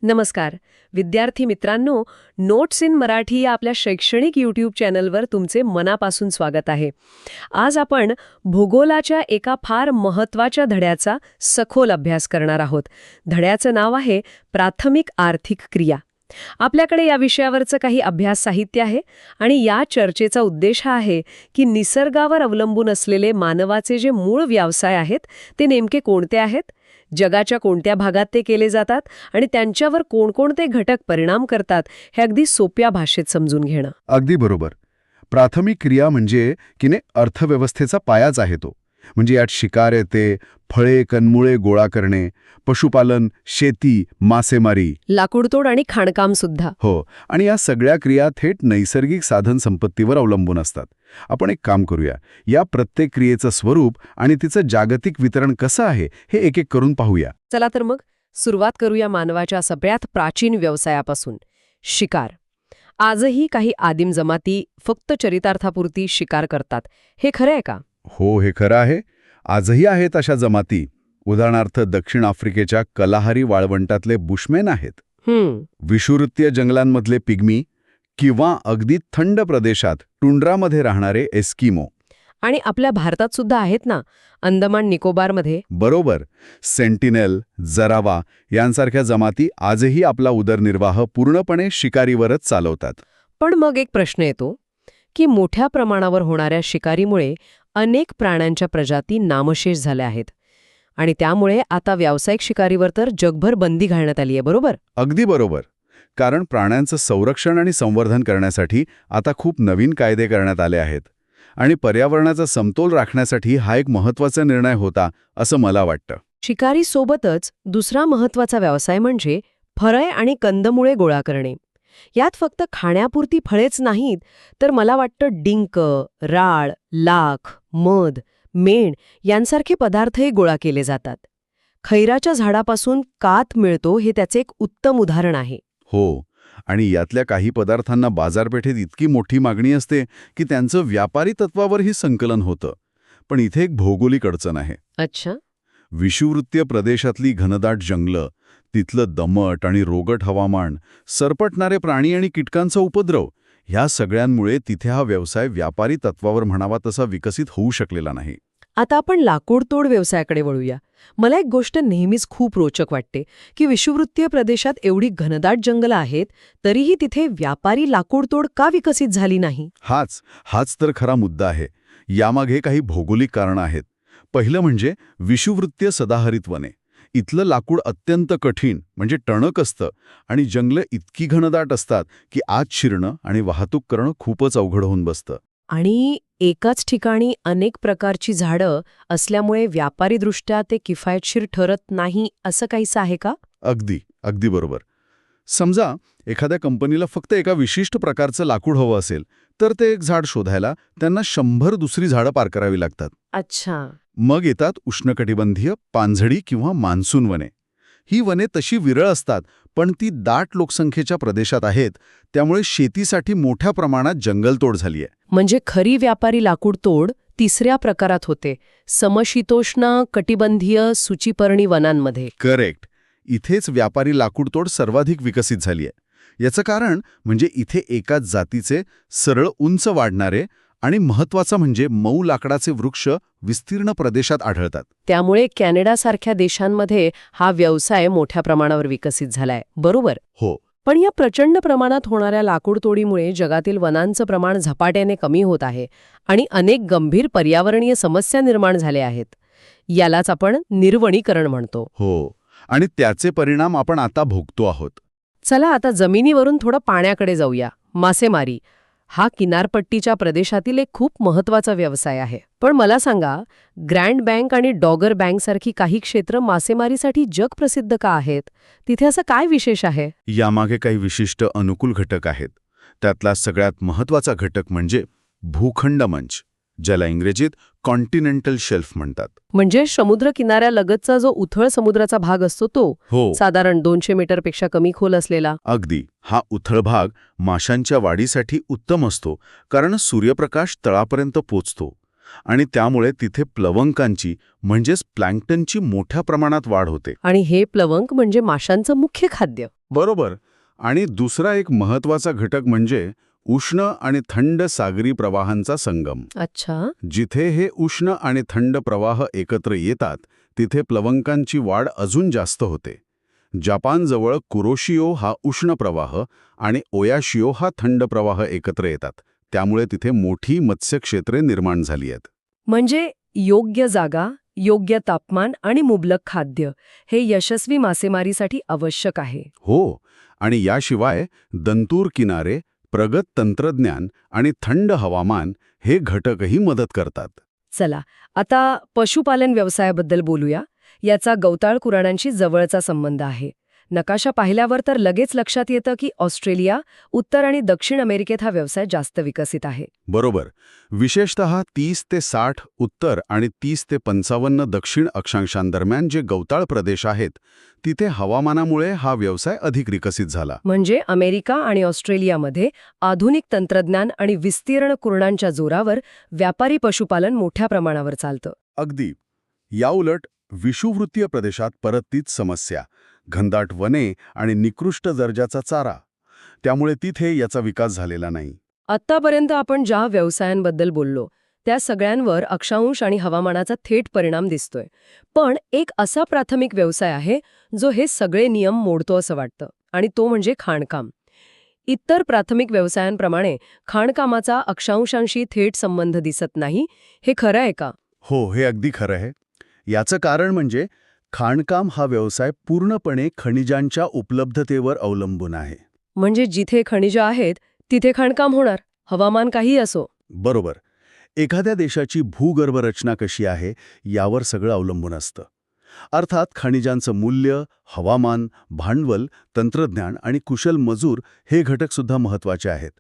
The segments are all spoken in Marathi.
नमस्कार विद्यार्थी मित्रांनो, नोट्स इन मराठी या आपल्या शैक्षणिक यूट्यूब चॅनलवर तुमचे मनापासून स्वागत आहे. आज आपण भूगोलाच्या एका फार महत्त्वाच्या धड्याचा सखोल अभ्यास करणार आहोत. धड्याचं नाव आहे प्राथमिक आर्थिक क्रिया. आपल्याकडे या विषयावरचं काही अभ्यास साहित्य आहे आणि या चर्चेचा उद्देश हा आहे की निसर्गावर अवलंबून असलेले मानवाचे जे मूळ व्यवसाय आहेत ते नेमके कोणते आहेत, जगाच्या कोणत्या भागात ते केले जातात आणि त्यांच्यावर कोणकोणते घटक परिणाम करतात हे अगदी सोप्या भाषेत समजून घेणं. अगदी बरोबर. प्राथमिक क्रिया म्हणजे की अर्थव्यवस्थेचा पायाच आहे तो. म्हणजे यात शिकार येते, फळे कंदमुळे गोळा करणे, पशुपालन, शेती, मासेमारी, लाकूडतोड आणि खाणकाम सुद्धा. हो. आणि या सगळ्या क्रिया थेट नैसर्गिक साधन संपत्तीवर अवलंबून असतात. आपण एक काम करूया, या प्रत्येक क्रियेचं स्वरूप आणि तिचं जागतिक वितरण कसं आहे हे एक एक करून पाहूया. चला तर मग सुरुवात करूया मानवाच्या सगळ्यात प्राचीन व्यवसायापासून, शिकार. आजही काही आदिम जमाती फक्त चरितार्थापुरती शिकार करतात. हे खरं आहे का? हो, हे खरं आहे. आजही आहेत अशा जमाती. उदाहरणार्थ दक्षिण आफ्रिकेच्या कलाहारी वाळवंटातले बुशमॅन आहेत, विषुववृत्तीय जंगलांमधले पिग्मी, किंवा अगदी थंड प्रदेशात टुंड्रामध्ये राहणारे एस्किमो. आणि आपल्या भारतात सुद्धा आहेत ना, अंदमान निकोबारमध्ये. बरोबर. सेंटिनेल, जरावा यांसारख्या जमाती आजही आपला उदरनिर्वाह पूर्णपणे शिकारीवरच चालवतात. पण मग एक प्रश्न येतो की मोठ्या प्रमाणावर होणाऱ्या शिकारीमुळे अनेक प्राण्यांच्या प्रजाती नामशेष झाल्या आहेत आणि त्यामुळे आता व्यावसायिक शिकारीवर तर जगभर बंदी घालण्यात आली आहे, बरोबर? अगदी बरोबर. कारण प्राण्यांचं संरक्षण आणि संवर्धन करण्यासाठी आता खूप नवीन कायदे करण्यात आले आहेत आणि पर्यावरणाचा समतोल राखण्यासाठी हा एक महत्त्वाचा निर्णय होता असं मला वाटतं. शिकारीसोबतच दुसरा महत्त्वाचा व्यवसाय म्हणजे फळे आणि कंदमुळे गोळा करणे. यात फक्त खाण्यापुरती फळेच नाहीत, तर मला वाटतं डिंक, राळ, लाख, मध, मेण यांसारखे पदार्थही गोळा केले जातात. खैराच्या झाडापासून कात मिळतो हे त्याचे एक उत्तम उदाहरण आहे. हो. आणि यातल्या काही पदार्थांना बाजारपेठेत इतकी मोठी मागणी असते की त्यांचं व्यापारी तत्वावरही संकलन होतं. पण इथे एक भौगोलिक अडचण आहे. अच्छा. विषुववृत्तीय प्रदेशातली घनदाट जंगलं, तिथलं दमट आणि रोगट हवामान, सरपटणारे प्राणी आणि कीटकांचा उपद्रव, ह्या सगळ्यांमुळे तिथे हा व्यवसाय व्यापारी तत्वावर म्हणावा तसा विकसित होऊ शकलेला नाही. आता आपण लाकूडतोड व्यवसायाकडे वळूया. मला एक गोष्ट नेहमीच खूप रोचक वाटते की विषुववृत्तीय प्रदेशात एवढी घनदाट जंगलं आहेत, तरीही तिथे व्यापारी लाकूडतोड का विकसित झाली नाही? हाच तर खरा मुद्दा आहे. यामागे काही भौगोलिक कारणं आहेत. पहिलं म्हणजे विषुववृत्तीय सदाहरित वने. इथलं लाकूड अत्यंत कठीण म्हणजे टणक असतं आणि जंगलं इतकी घनदाट असतात की आत शिरणं आणि वाहतूक करणं खूपच अवघड होऊन बसतं. आणि एकाच ठिकाणी अनेक प्रकारची झाडं असल्यामुळे व्यापारीदृष्ट्या ते किफायतशीर ठरत नाही, असं काहीसं आहे का? अगदी बरोबर. समजा एखाद्या कंपनीला फक्त एका विशिष्ट प्रकारचं लाकूड हवं असेल, तर ते एक झाड शोधायला त्यांना 100 दुसरी झाडं पार करावी लागतात. अच्छा. मग येतात उष्णकटिबंधीय पानझडी किंवा मान्सून वने. ही वने तशी विरळ असतात, पण ती दाट लोकसंख्येच्या प्रदेशात आहेत, त्यामुळे शेतीसाठी मोठ्या प्रमाणात जंगलतोड झाली आहे. म्हणजे खरी व्यापारी लाकूडतोड तिसऱ्या प्रकारात होते, समशीतोष्ण कटिबंधीय सूचीपर्णी वनांमध्ये. करेक्ट. इथेच व्यापारी लाकूडतोड सर्वाधिक विकसित झाली आहे. याचं कारण म्हणजे इथे एकाच जातीचे सरळ उंच वाढणारे आणि महत्त्वाचं म्हणजे मऊ लाकडाचे वृक्ष विस्तीर्ण प्रदेशात आढळतात. त्यामुळे कॅनडासारख्या देशांमध्ये हा व्यवसाय मोठ्या प्रमाणावर विकसित झालाय, बरोबर? हो. पण या प्रचंड प्रमाणात होणाऱ्या लाकूडतोडीमुळे जगातील वनांचं प्रमाण झपाट्याने कमी होत आहे आणि अनेक गंभीर पर्यावरणीय समस्या निर्माण झाल्या आहेत. यालाच आपण निर्वनीकरण म्हणतो. हो. आणि त्याचे परिणाम आपण आता भोगतो आहोत. चला आता जमिनीवरून थोडं पाण्याकडे जाऊया. मासेमारी हा किनारपट्टीच्या प्रदेशातील एक खूप महत्त्वाचा व्यवसाय आहे. पण मला सांगा, ग्रँड बँक आणि डॉगर बँक सारखी काही क्षेत्र मासेमारीसाठी जगप्रसिद्ध का आहेत? तिथे असं काय विशेष आहे? यामागे काही विशिष्ट अनुकूल घटक आहेत. त्यातला सगळ्यात महत्त्वाचा घटक म्हणजे भूखंड मंच, ज्याला इंग्रजीत कॉन्टिनेंटल शेल्फ म्हणतात. म्हणजे समुद्र किनाऱ्यालगतचा जो उथळ समुद्राचा भाग असतो तो? हो. साधारण 200 मीटरपेक्षा कमी खोल असलेला. अगदी. हा उथळ भाग माशांच्या वाढीसाठी उत्तम असतो, कारण सूर्यप्रकाश तळापर्यंत पोचतो. आणि त्यामुळे तिथे प्लवंकांची म्हणजेच प्लँक्टनची मोठ्या प्रमाणात वाढ होते. आणि हे प्लवंक म्हणजे माशांचं मुख्य खाद्य. बरोबर. आणि दुसरा एक महत्वाचा घटक म्हणजे उष्ण आणि थंड सागरी प्रवाहांचा संगम. अच्छा. जिथे हे उष्ण आणि थंड प्रवाह एकत्र येतात तिथे प्लवंकांची वाढ अजून जास्त होते. जपानजवळ कुरोशिओ हा उष्ण प्रवाह आणि ओयाशिओ हा थंड प्रवाह एकत्र येतात. त्यामुळे तिथे मोठी मत्स्यक्षेत्रे निर्माण झाली आहेत. म्हणजे योग्य जागा, योग्य तापमान आणि मुबलक खाद्य हे यशस्वी मासेमारीसाठी आवश्यक आहे. हो. आणि याशिवाय दंतूर किनारे, प्रगत तंत्रज्ञान आणि थंड हवामान हे घटकही मदत करतात. चला, आता पशुपालन व्यवसायाबद्दल बोलूया. याचा गवताळ कुऱ्हाडांशी जवळचा संबंध आहे. नकाशा पाहिल्यावर तर लगेच लक्षात येतं की ऑस्ट्रेलिया, उत्तर आणि दक्षिण अमेरिकेत हा व्यवसाय जास्त विकसित आहे. बरोबर. विशेषतः 30 ते 60 उत्तर आणि 30 ते 55 दक्षिण अक्षांशांदरम्यान जे गवताळ प्रदेश आहेत, तिथे हवामानामुळे हा व्यवसाय अधिक विकसित झाला. म्हणजे अमेरिका आणि ऑस्ट्रेलियामध्ये आधुनिक तंत्रज्ञान आणि विस्तीर्ण कुऱ्हाडांच्या जोरावर व्यापारी पशुपालन मोठ्या प्रमाणावर चालतं. अगदी. याउलट विषुववृत्तीय प्रदेशात परत तीच समस्या, घनदाट वने आणि निकृष्ट दर्जाचा चारा. त्यामुळे तिथे याचा विकास झालेला नाही. आत्तापर्यंत आपण ज्या व्यवसायांबद्दल बोललो त्या सगळ्यांवर अक्षांश आणि हवामानाचा थेट परिणाम दिसतोय. पण एक असा प्राथमिक व्यवसाय आहे जो हे सगळे नियम मोडतो असं वाटतं, आणि तो म्हणजे खाणकाम. इतर प्राथमिक व्यवसायांप्रमाणे खाणकामाचा अक्षांशांशी थेट संबंध दिसत नाही. हे खरं आहे का? हो, हे अगदी खरं आहे. याचं कारण म्हणजे खाणकाम हा व्यवसाय पूर्णपणे खनिजांच्या उपलब्धतेवर अवलंबून आहे. म्हणजे जिथे खनिजं आहेत तिथे खाणकाम होणार, हवामान काही असो. बरोबर. एखाद्या देशाची भूगर्भरचना कशी आहे यावर सगळं अवलंबून असतं. अर्थात खनिजांचं मूल्य, हवामान, भांडवल, तंत्रज्ञान आणि कुशल मजूर हे घटकसुद्धा महत्त्वाचे आहेत.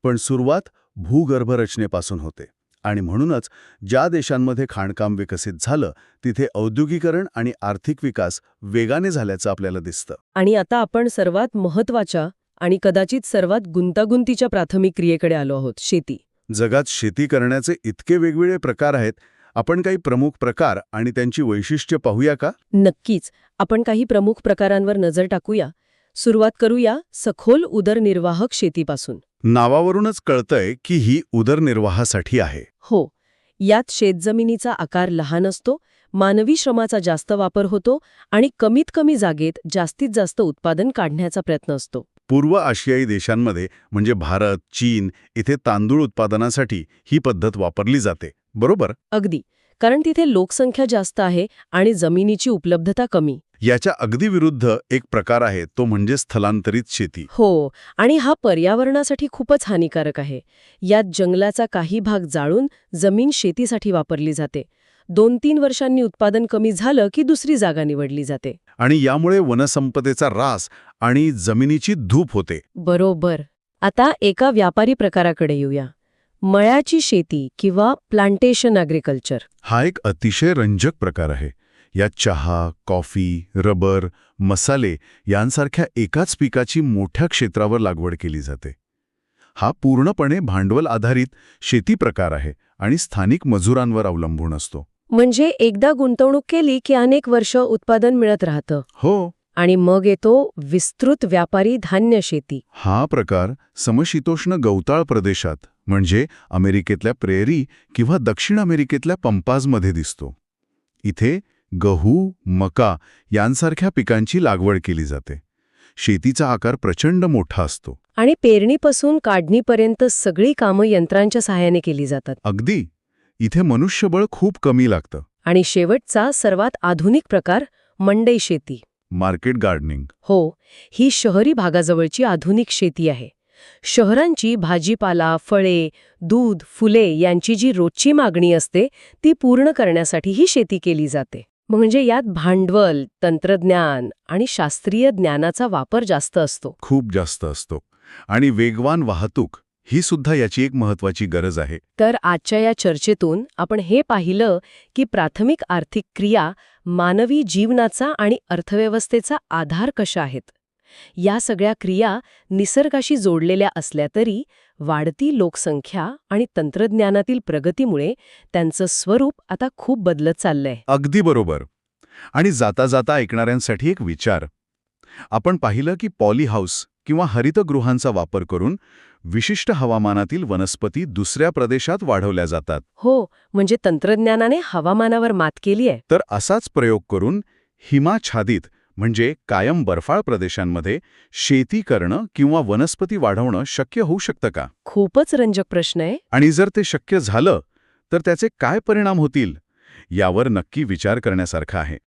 पण सुरुवात भूगर्भरचनेपासून होते. आणि म्हणूनच ज्या देशांमध्ये खाणकाम विकसित झालं तिथे औद्योगिकरण आणि आर्थिक विकास वेगाने झाल्याचं आपल्याला दिसतं. आणि आता आपण सर्वात महत्त्वाच्या आणि कदाचित सर्वात गुंतागुंतीच्या प्राथमिक क्रियेकडे आलो आहोत, शेती. जगात शेती करण्याचे इतके वेगवेगळे प्रकार आहेत. आपण काही प्रमुख प्रकार आणि त्यांची वैशिष्ट्ये पाहूया का? नक्कीच. आपण काही प्रमुख प्रकारांवर नजर टाकूया. सुरुवात करूया सखोल उदरनिर्वाहक शेतीपासून. नावावरूनच कळतंय की ही उदरनिर्वाहासाठी आहे. हो. यात शेतजमिनीचा आकार लहान असतो, मानवी श्रमाचा जास्त वापर होतो आणि कमीत कमी जागेत जास्तीत जास्त उत्पादन काढण्याचा प्रयत्न असतो. पूर्व आशियाई देशांमध्ये म्हणजे भारत, चीन इथे तांदूळ उत्पादनासाठी ही पद्धत वापरली जाते. बरोबर? अगदी. कारण तिथे लोकसंख्या जास्त आहे आणि जमिनीची उपलब्धता कमी. याच्या अगदी विरुद्ध एक प्रकार आहे तो म्हणजे स्थलांतरित शेती. हो. आणि हा पर्यावरणासाठी खूपच हानिकारक आहे. यात जंगलाचा काही भाग जाळून जमीन शेतीसाठी वापरली जाते. 2-3 वर्षांनी उत्पादन कमी झालं की दुसरी जागा निवडली जाते. आणि यामुळे वनसंपदेचा ऱ्हास आणि जमिनीची धूप होते. बरोबर. आता एका व्यापारी प्रकाराकडे येऊया. मळ्याची शेती किंवा प्लांटेशन ॲग्रिकल्चर. हा एक अतिशय रंजक प्रकार आहे. यात चहा, कॉफी, रबर, मसाले यांसारख्या एकाच पिकाची मोठ्या क्षेत्रावर लागवड केली जाते. हा पूर्णपणे भांडवल आधारित शेती प्रकार आहे आणि स्थानिक मजुरांवर अवलंबून असतो. म्हणजे एकदा गुंतवणूक केली की अनेक वर्ष उत्पादन मिळत राहतं. हो. आणि मग येतो विस्तृत व्यापारी धान्य शेती. हा प्रकार समशीतोष्ण गवताळ प्रदेशात म्हणजे अमेरिकेतल्या प्रेरी किंवा दक्षिण अमेरिकेतल्या पंपाजमध्ये दिसतो. इथे गहू, मका यांसारख्या पिकांची लागवड केली जाते. शेतीचा आकार प्रचंड मोठा असतो. आणि पेरणीपासून काढणीपर्यंत सगळी कामं यंत्रांच्या सहाय्याने केली जातात. अगदी. इथे मनुष्यबळ खूप कमी लागतं. आणि शेवटचा सर्वात आधुनिक प्रकार मंडई शेती. Market gardening. हो. ही शहरी भागाजवळची आधुनिक शेती आहे. शहरांची भाजीपाला, फळे, दूध, फुले यांची जी रोजची मागणी असते ती पूर्ण करण्यासाठी ही शेती केली जाते. म्हणजे यात भांडवल, तंत्रज्ञान आणि शास्त्रीय ज्ञानाचा वापर जास्त असतो. खूप जास्त असतो. आणि वेगवान वाहतूक ही सुद्धा याची एक महत्त्वाची गरज आहे. तर आजच्या या चर्चेतून आपण हे पाहिलं की प्राथमिक आर्थिक क्रिया मानवी जीवनाचा आणि अर्थव्यवस्थेचा आधार कशा आहेत. या सगळ्या क्रिया निसर्गाशी जोडलेल्या असल्या तरी वाढती लोकसंख्या आणि तंत्रज्ञानातील प्रगतीमुळे त्यांचं स्वरूप आता खूप बदलत चाललंय. अगदी बरोबर. आणि जाता जाता ऐकणाऱ्यांसाठी एक विचार. आपण पाहिलं की पॉलीहाऊस किंवा हरितगृहांचा वापर करून विशिष्ट हवामानातील वनस्पती दुसऱ्या प्रदेशात वाढवल्या जातात. हो, म्हणजे तंत्रज्ञानाने हवामानावर मात केली आहे. तर असाच प्रयोग करून हिमाच्छादित म्हणजे कायम बर्फाळ प्रदेशांमध्ये शेती करणं किंवा वनस्पती वाढवणं शक्य होऊ शकतं का? खूपच रंजक प्रश्न आहे. आणि जर ते शक्य झालं तर त्याचे काय परिणाम होतील यावर नक्की विचार करण्यासारखं आहे.